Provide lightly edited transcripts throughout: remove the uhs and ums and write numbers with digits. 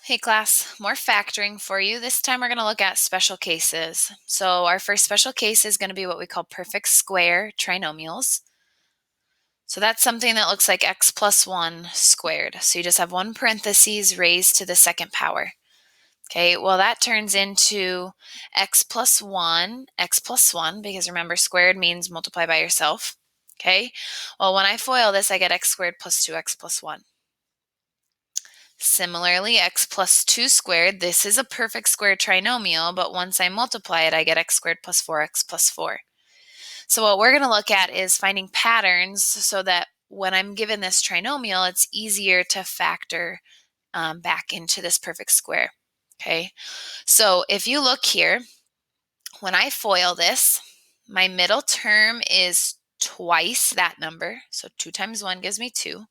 Hey class, more factoring for you. This time we're going to look at special cases. So our first special case is going to be what we call perfect square trinomials. So that's something that looks like x plus 1 squared. So you just have one parentheses raised to the second power. Okay, well that turns into x plus 1, because remember squared means multiply by yourself. Okay, well when I FOIL this I get x squared plus 2x plus 1. Similarly, x plus 2 squared, this is a perfect square trinomial, but once I multiply it, I get x squared plus 4x plus 4. So what we're going to look at is finding patterns so that when I'm given this trinomial, it's easier to factor back into this perfect square. Okay, so if you look here, when I FOIL this, my middle term is twice that number. So 2 times 1 gives me 2.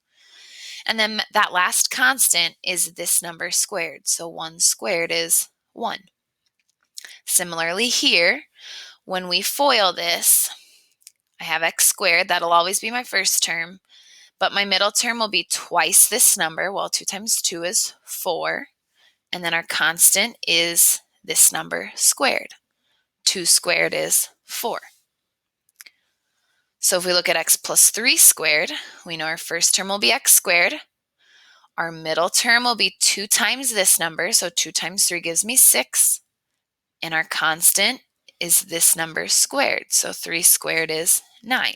And then that last constant is this number squared. So 1 squared is 1. Similarly here, when we FOIL this, I have x squared. That'll always be my first term. But my middle term will be twice this number. Well, 2 times 2 is 4. And then our constant is this number squared. 2 squared is 4. So if we look at x plus 3 squared, we know our first term will be x squared. Our middle term will be 2 times this number, so 2 times 3 gives me 6. And our constant is this number squared, so 3 squared is 9.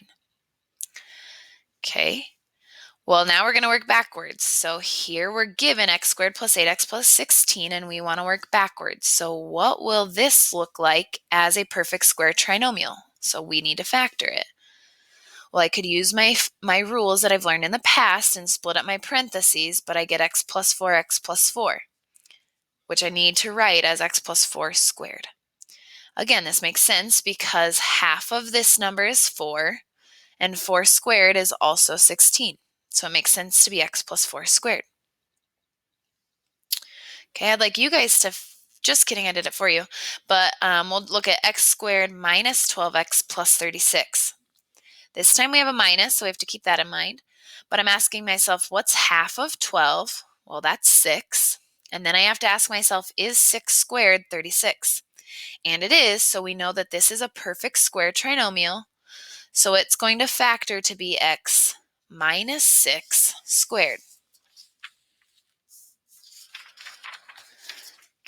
Okay, well now we're going to work backwards. So here we're given x squared plus 8x plus 16, and we want to work backwards. So what will this look like as a perfect square trinomial? So we need to factor it. Well, I could use my rules that I've learned in the past and split up my parentheses, but I get x plus 4, which I need to write as x plus 4 squared. Again, this makes sense because half of this number is 4, and 4 squared is also 16. So it makes sense to be x plus 4 squared. Okay, I'd like you guys to, just kidding, I did it for you, but we'll look at x squared minus 12x plus 36. This time we have a minus, so we have to keep that in mind. But I'm asking myself, what's half of 12? Well, that's 6. And then I have to ask myself, is 6 squared 36? And it is, so we know that this is a perfect square trinomial. So it's going to factor to be x minus 6 squared.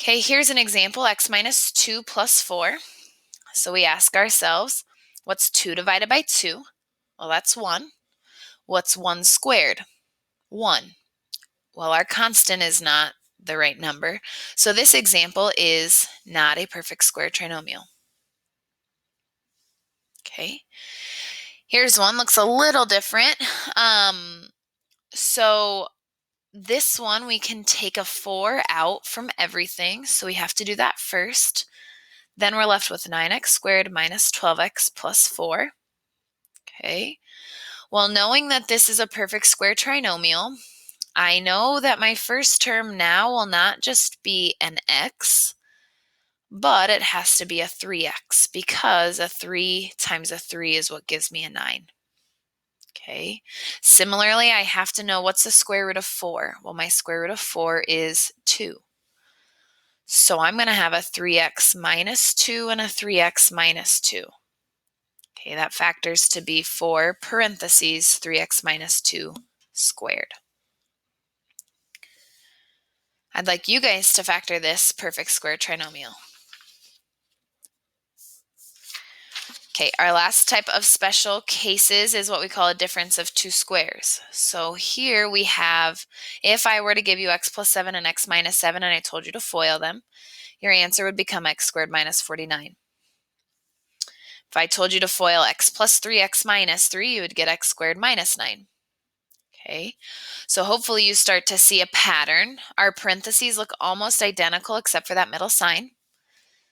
Okay, here's an example, x minus 2 plus 4. So we ask ourselves, what's 2 divided by 2? Well, that's 1. What's 1 squared? 1. Well, our constant is not the right number, so this example is not a perfect square trinomial. Okay, here's one, looks a little different. So this one, we can take a 4 out from everything, so we have to do that first. Then we're left with 9x squared minus 12x plus 4. Okay, well, knowing that this is a perfect square trinomial, I know that my first term now will not just be an x, but it has to be a 3x because a 3 times a 3 is what gives me a 9. Okay, similarly, I have to know what's the square root of 4. Well, my square root of 4 is 2. So I'm going to have a 3x minus 2 and a 3x minus 2. Okay, that factors to be 4 parentheses 3x minus 2 squared. I'd like you guys to factor this perfect square trinomial. Okay, our last type of special cases is what we call a difference of two squares. So here we have, if I were to give you x plus 7 and x minus 7 and I told you to FOIL them, your answer would become x squared minus 49. If I told you to FOIL x plus 3, x minus 3, you would get x squared minus 9. Okay, so hopefully you start to see a pattern. Our parentheses look almost identical except for that middle sign.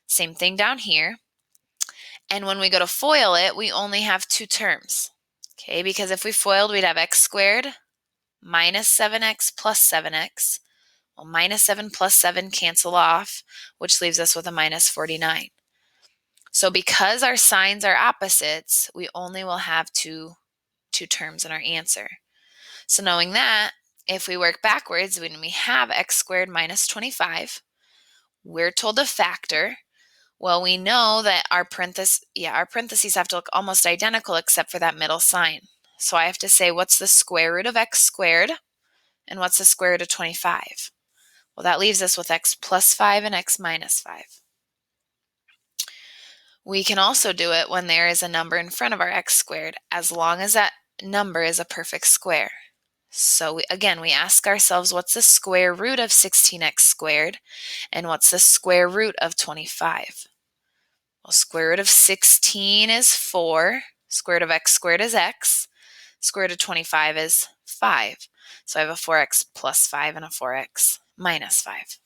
Same thing down here. And when we go to FOIL it, we only have two terms. Okay, because if we FOILed, we'd have x squared minus 7x plus 7x. Well, minus 7 plus 7 cancel off, which leaves us with a minus 49. So because our signs are opposites, we only will have two terms in our answer. So knowing that, If we work backwards, when we have x squared minus 25, we're told to factor. Well, we know that our parentheses have to look almost identical except for that middle sign. So I have to say, what's the square root of x squared? And what's the square root of 25? Well, that leaves us with x plus 5 and x minus 5. We can also do it when there is a number in front of our x squared, as long as that number is a perfect square. So again, we ask ourselves, what's the square root of 16x squared? And what's the square root of 25? Well, square root of 16 is 4. Square root of x squared is x. Square root of 25 is 5. So I have a 4x plus 5 and a 4x minus 5.